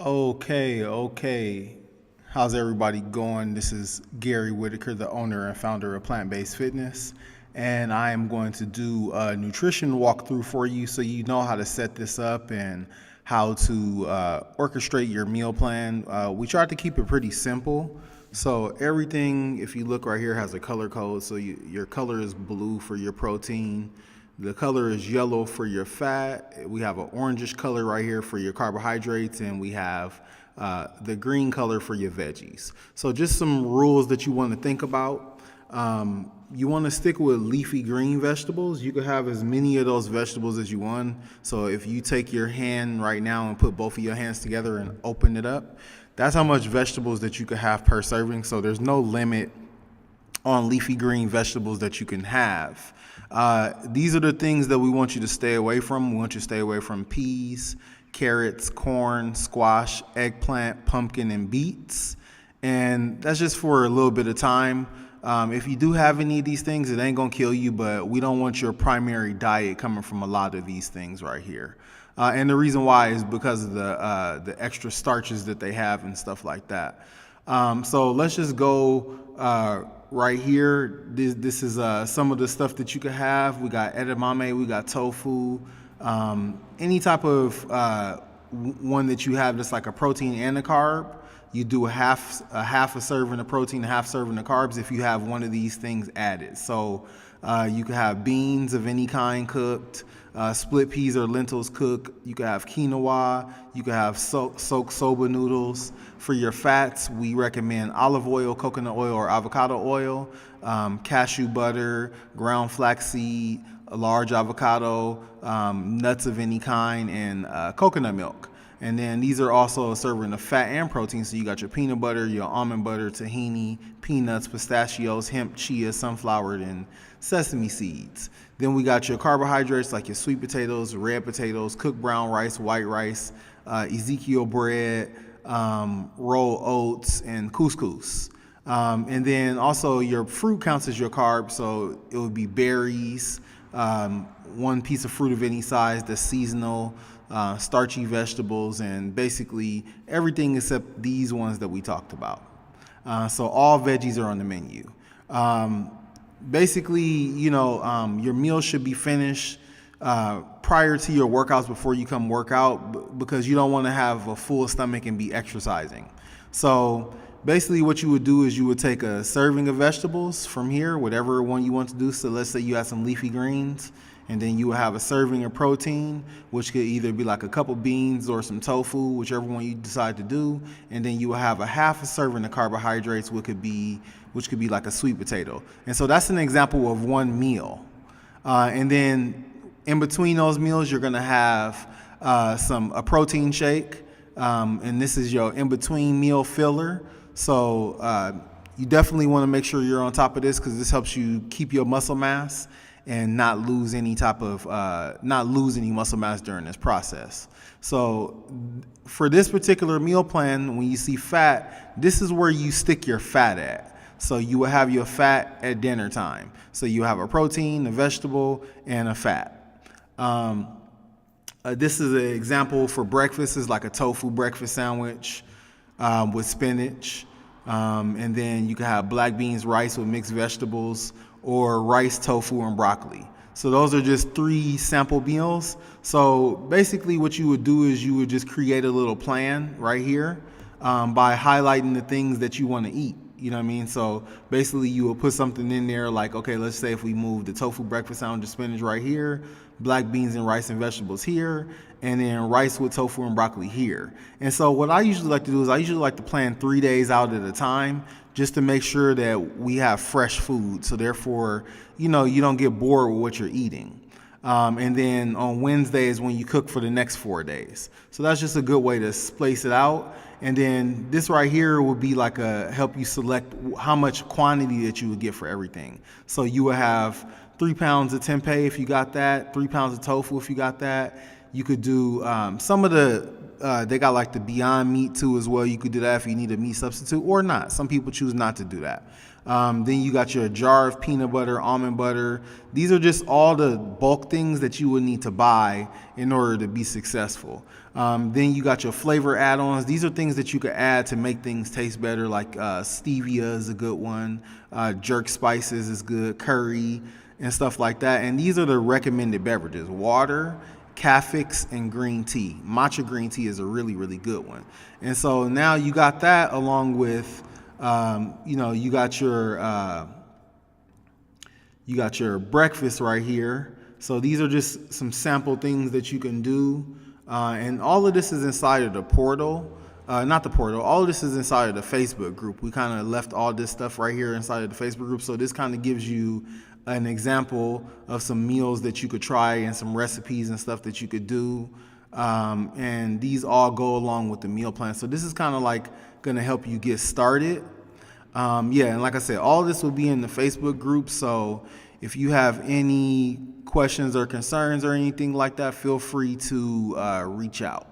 Okay. How's everybody going? This is Gary Whitaker, the owner and founder of Plant Based Fitness, and I am going to do a nutrition walkthrough for you so you know how to set this up and how to orchestrate your meal plan. We tried to keep it pretty simple. So everything, if you look right here, has a color code. So your color is blue for your protein. The color is yellow for your fat. We have an orangish color right here for your carbohydrates, and we have the green color for your veggies. So just some rules that you want to think about. You want to stick with leafy green vegetables. You can have as many of those vegetables as you want. So if you take your hand right now and put both of your hands together and open it up, that's how much vegetables that you could have per serving. So there's no limit on leafy green vegetables that you can have. These are the things that we want you to stay away from. We want you to stay away from peas, carrots, corn, squash, eggplant, pumpkin, and beets. And that's just for a little bit of time. If you do have any of these things, it ain't gonna kill you, but we don't want your primary diet coming from a lot of these things right here. And the reason why is because of the extra starches that they have and stuff like that. So let's just go right here. This is some of the stuff that you could have. We got edamame, we got tofu, any type of one that you have that's like a protein and a carb. You do a half a serving of protein, a half serving of carbs if you have one of these things added. So you can have beans of any kind cooked, split peas or lentils cooked. You can have quinoa. You can have soaked soba noodles. For your fats, we recommend olive oil, coconut oil, or avocado oil, cashew butter, ground flaxseed, a large avocado, nuts of any kind, and coconut milk. And then these are also a serving of fat and protein. So you got your peanut butter, your almond butter, tahini, peanuts, pistachios, hemp, chia, sunflower, and sesame seeds. Then we got your carbohydrates like your sweet potatoes, red potatoes, cooked brown rice, white rice, Ezekiel bread, rolled oats, and couscous. And then also your fruit counts as your carb. So it would be berries, one piece of fruit of any size that's seasonal, starchy vegetables, and basically everything except these ones that we talked about. So all veggies are on the menu. Basically, your meal should be finished prior to your workouts before you come work out, because you don't want to have a full stomach and be exercising. So basically what you would do is you would take a serving of vegetables from here, whatever one you want to do. So let's say you have some leafy greens, and then you will have a serving of protein, which could either be like a couple beans or some tofu, whichever one you decide to do. And then you will have a half a serving of carbohydrates, which could be like a sweet potato. And so that's an example of one meal. And then in between those meals, you're gonna have a protein shake. And this is your in-between meal filler. So you definitely wanna make sure you're on top of this, because this helps you keep your muscle mass and not lose any muscle mass during this process. So for this particular meal plan, when you see fat, this is where you stick your fat at. So you will have your fat at dinner time. So you have a protein, a vegetable, and a fat. This is an example for breakfast. It's like a tofu breakfast sandwich with spinach. And then you can have black beans, rice with mixed vegetables, or rice, tofu, and broccoli. So those are just 3 sample meals. So basically what you would do is you would just create a little plan right here by highlighting the things that you want to eat. You know what I mean? So basically you will put something in there like, okay, let's say if we move the tofu breakfast sandwich of spinach right here, black beans and rice and vegetables here, and then rice with tofu and broccoli here. And so what I usually like to do is I usually like to plan 3 days out at a time, just to make sure that we have fresh food. So therefore, you don't get bored with what you're eating. And then on Wednesday is when you cook for the next 4 days. So that's just a good way to space it out. And then this right here will be like help you select how much quantity that you would get for everything. So you will have 3 pounds of tempeh if you got that, 3 pounds of tofu if you got that. You could do some of the they got like the Beyond Meat too as well. You could do that if you need a meat substitute or not. Some people choose not to do that. Then you got your jar of peanut butter, almond butter. These are just all the bulk things that you would need to buy in order to be successful. Then you got your flavor add-ons. These are things that you could add to make things taste better, like stevia is a good one. Jerk spices is good, curry and stuff like that. And these are the recommended beverages: water, Cafix, and green tea. Matcha green tea is a really, really good one. And so now you got that along with, you got your breakfast right here. So these are just some sample things that you can do. And all of this is inside of the portal. Not the portal. All of this is inside of the Facebook group. We kind of left all this stuff right here inside of the Facebook group. So this kind of gives you an example of some meals that you could try and some recipes and stuff that you could do. And these all go along with the meal plan. So this is kind of like going to help you get started. And like I said, all of this will be in the Facebook group. So if you have any questions or concerns or anything like that, feel free to reach out.